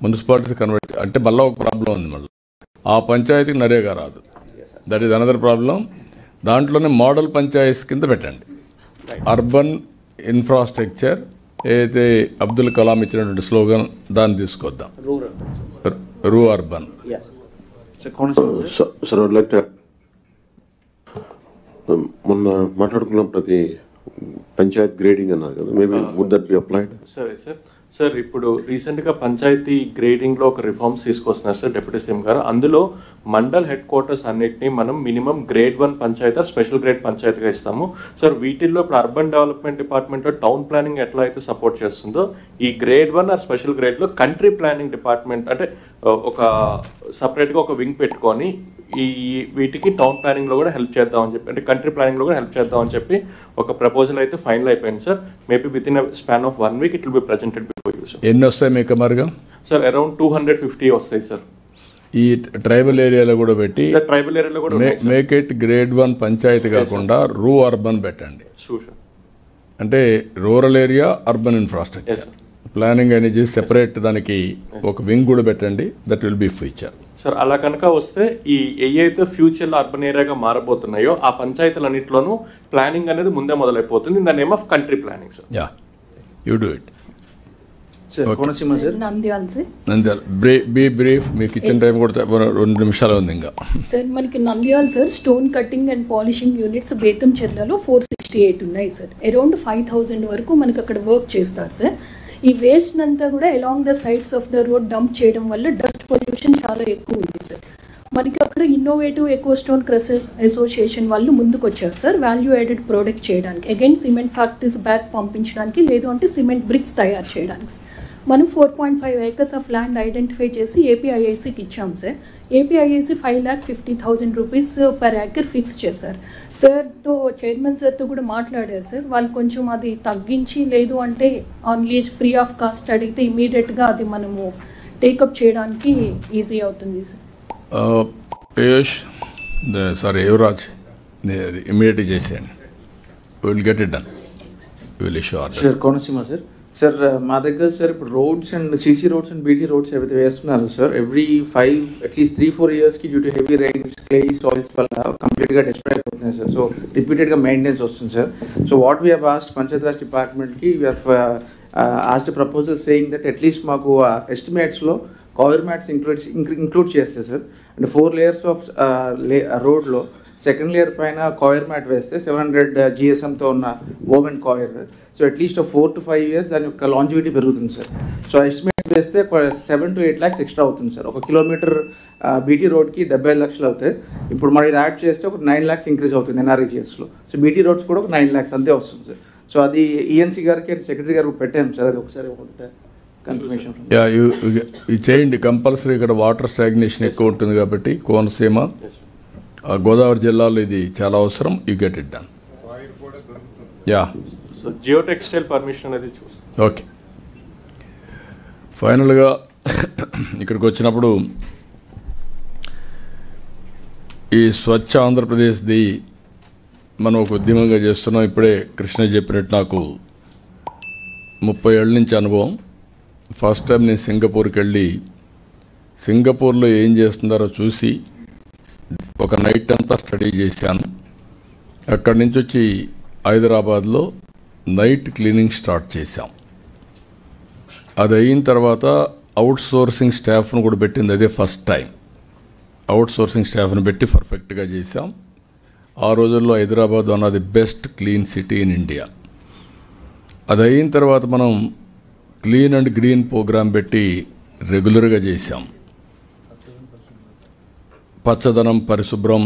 Municipalities convert అంటే మళ్ళీ ఒక ప్రాబ్లం ఉంది. మళ్ళీ ఆ పంచాయతీకి నరేగా రాదు. That is another problem. దాంట్లోనే మోడల్ పంచాయతీస్ కింద పెట్టండి. అర్బన్ ఇన్ఫ్రాస్ట్రక్చర్ ఏదైతే అబ్దుల్ కలాం ఇచ్చినటువంటి స్లోగన్ దాన్ని తీసుకొద్దాం. రూ అర్బన్. మొన్న మాట్లాడుకున్నాం ప్రతి పంచాయత్ గ్రేడింగ్ అన్నారు కదా, maybe would that be applied? సరే సార్. సార్ ఇప్పుడు రీసెంట్గా పంచాయతీ గ్రేడింగ్లో ఒక రిఫార్మ్స్ తీసుకొస్తున్నారు సార్ డిప్యూటీ సీఎం గారు. అందులో మండల్ హెడ్ క్వార్టర్స్ అన్నిటినీ మనం minimum grade 1 panchayat special grade పంచాయతీగా ఇస్తాము సార్. వీటిల్లో ఇప్పుడు అర్బన్ డెవలప్మెంట్ డిపార్ట్మెంట్లో టౌన్ ప్లానింగ్ ఎట్లా అయితే సపోర్ట్ చేస్తుందో ఈ గ్రేడ్ 1 ఆర్ స్పెషల్ గ్రేడ్లో కంట్రీ ప్లానింగ్ డిపార్ట్మెంట్ అంటే ఒక సపరేట్గా ఒక వింగ్ పెట్టుకొని ఈ వీటికి టౌన్ ప్లానింగ్లో కూడా హెల్ప్ చేద్దామని చెప్పి, అంటే కంట్రీ ప్లానింగ్లో కూడా హెల్ప్ చేద్దామని చెప్పి ఒక ప్రపోజల్ అయితే ఫైనల్ అయిపోయింది sir. Maybe with in span of 1 week it will be presented before you sir. ఎన్ని వస్తాయి మీకు మరుగా? సార్ అరౌండ్ 250 వస్తాయి సార్. ఈ ట్రైబల్ ఏరియాలో కూడా పెట్టి ట్రైబల్ ఏరియాలో కూడా మేక్ ఇట్ గ్రేడ్ 1 పంచాయతీ కాకుండా రూ అర్బన్ పెట్టండి. అంటే rural area urban infrastructure planning అనేది సెపరేట్ దానికి ఒక వింగ్ కూడా పెట్టండి. That will be future sir. అలా కనుక వస్తే ఈ ఏవైతే ఫ్యూచర్లో అర్బన్ ఏరియాగా మారబోతున్నాయో ఆ పంచాయతీలన్నింటిలోనూ ప్లానింగ్ అనేది ముందే మొదలైపోతుంది in the name of country planning sir. Yeah, you do it. Nandyal be brief. మీకు ఇచ్చిన టైం కూడా 2 నిమిషాలు ఉంది ఇంకా. సార్ మనకి Nandyal sir stone cutting and polishing units బేతంచెర్లలో 468 ఉన్నాయి సార్. అరౌండ్ 5000 వరకు మనకి అక్కడ వర్క్ చేస్తారు సార్. ఈ వేస్ట్ అంతా కూడా along the sides of the road dump చేయడం వల్ల డస్ట్ పొల్యూషన్ చాలా ఎక్కువ ఉంది సార్. మనకి అక్కడ innovative eco stone crushers association వాళ్ళు ముందుకు వచ్చారు సార్ వాల్యూ యాడెడ్ ప్రోడక్ట్ చేయడానికి. అగైన్ సిమెంట్ ఫ్యాక్టరీస్ బ్యాక్ పంపించడానికి, లేదు అంటే సిమెంట్ బ్రిక్స్ తయారు చేయడానికి. మనం 4.5 acres ఆఫ్ ల్యాండ్ ఐడెంటిఫై చేసి ఏపీఐఐసికి ఇచ్చాం sir. APIIC 5,50,000 rupees per acre fix చేశారు. సార్తో చైర్మన్ సార్తో కూడా మాట్లాడారు సార్. వాళ్ళు కొంచెం అది తగ్గించి, లేదు అంటే on lease free of cost అడిగితే ఇమీడియట్గా అది మనము టేకప్ చేయడానికి ఈజీ అవుతుంది సార్. పీయూష్ సారీ యువరాజ్ ఇమీడియట్గా చేసేయండి. Will get it done. Will issue order. Sir Konaseema sir. Sir మా దగ్గర సార్ ఇప్పుడు roads and CC roads and BT roads ఏవైతే వేస్తున్నారు సార్, ఎవ్రీ 5 అట్లీస్ట్ 3-4 ఇయర్స్కి due to heavy rains clay soils వల్ల కంప్లీట్గా డిస్ట్రాయ్ అయిపోతున్నాయి సార్. సో రిపీటెడ్గా మెయింటెనెన్స్ వస్తుంది sir. So what we have asked Panchayati Raj డిపార్ట్మెంట్కి we have asked proposal saying that at least మాకు ఎస్టిమేట్స్లో కవర్ మ్యాట్స్ ఇంక్లూడ్ చేస్తే సార్. అంటే 4 layers ఆఫ్ రోడ్లో సెకండ్ లేయర్ పైన కాయిర్ మ్యాట్ వేస్తే 700 GSMతో ఉన్న woven coir. So at least 4 to 5 years దాని యొక్క లాంజివిటీ పెరుగుతుంది సార్. సో ఎస్టిమేట్ వేస్తే 7 to 8 lakhs ఎక్స్ట్రా అవుతుంది సార్. 1 kilometer బీటీ రోడ్కి 75 లక్షలు అవుతాయి. ఇప్పుడు మరి ఇది యాడ్ చేస్తే ఒక 9 lakhs ఇంక్రీజ్ అవుతుంది NREGSలో. సో బీటీ రోడ్స్ కూడా ఒక 9 lakhs అంతే వస్తుంది సార్. సో అది ఈఎన్సీ గారికి అండ్ సెక్రటరీ గారికి పెట్టాము సార్. అది ఒకసారి కన్ఫర్మేషన్ చేయండి కంపల్సరీ. ఇక్కడ వాటర్ స్టాగ్నేషన్ ఎక్కువ ఉంటుంది కాబట్టి కోనసీమ గోదావరి జిల్లాలో ఇది చాలా అవసరం. You get it done. Yeah, so Jio textile permission అనేది చూస్తాం. ఓకే. ఫైనల్గా ఇక్కడికి వచ్చినప్పుడు ఈ స్వచ్ఛ ఆంధ్రప్రదేశ్ది మనం ఒక ఉద్యమంగా చేస్తున్నాం. ఇప్పుడే కృష్ణ చెప్పినట్టు నాకు 30 ఏళ్ళ నుంచి అనుభవం. ఫస్ట్ టైం నేను సింగపూర్కి వెళ్ళి సింగపూర్లో ఏం చేస్తున్నారో చూసి ఒక నైట్ అంతా స్టడీ చేశాను. అక్కడి నుంచి వచ్చి హైదరాబాద్లో నైట్ క్లీనింగ్ స్టార్ట్ చేశాం. అది అయిన తర్వాత అవుట్ సోర్సింగ్ స్టాఫ్ను కూడా పెట్టింది. అదే ఫస్ట్ టైం అవుట్ సోర్సింగ్ స్టాఫ్ను పెట్టి పర్ఫెక్ట్గా చేశాం. ఆ రోజుల్లో Hyderabad one of the best clean city in India. అది అయిన తర్వాత మనం క్లీన్ అండ్ గ్రీన్ ప్రోగ్రాం పెట్టి రెగ్యులర్గా చేశాం. పచ్చదనం, పరిశుభ్రం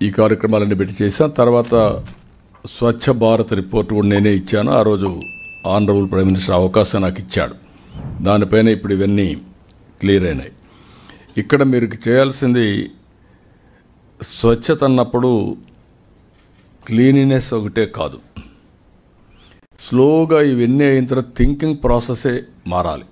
ఈ కార్యక్రమాలన్నీ పెట్టి చేశాం. తర్వాత స్వచ్ఛ భారత్ రిపోర్ట్ కూడా నేనే ఇచ్చాను. ఆ రోజు ఆనరబుల్ ప్రైమ్ మినిస్టర్ అవకాశం నాకు ఇచ్చాడు. దానిపైన ఇప్పుడు ఇవన్నీ క్లియర్ అయినాయి. ఇక్కడ మీరు చేయాల్సింది స్వచ్ఛత అన్నప్పుడు క్లీనినెస్ ఒకటే కాదు, స్లోగా ఇవన్నీ అయిన తర్వాత థింకింగ్ ప్రాసెసే మారాలి.